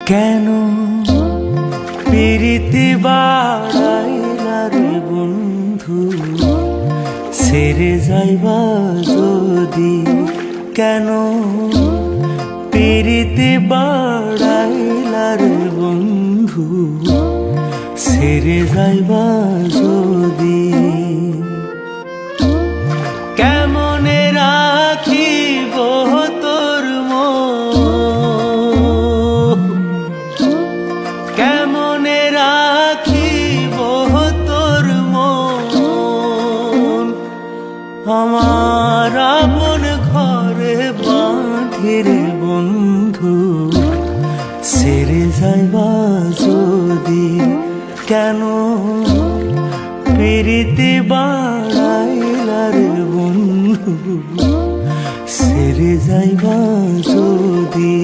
কেন প্রীতি বাড়াইলা রে বন্ধু, ছেড়ে যাইবা যদি? কেন প্রীতি বাড়াইলা রে বন্ধু, ছেড়ে যাইবা যদি? কেমনে রাখিব তোর মন, কেমনে রাখিব তোর মন, আমার আপন ঘরে বাঁধিরে বন্ধু, ছেড়ে যাইবা যদি? কেন প্রীতি বাড়াইলা রে বন্ধু, ছেড়ে যাইবা যদি?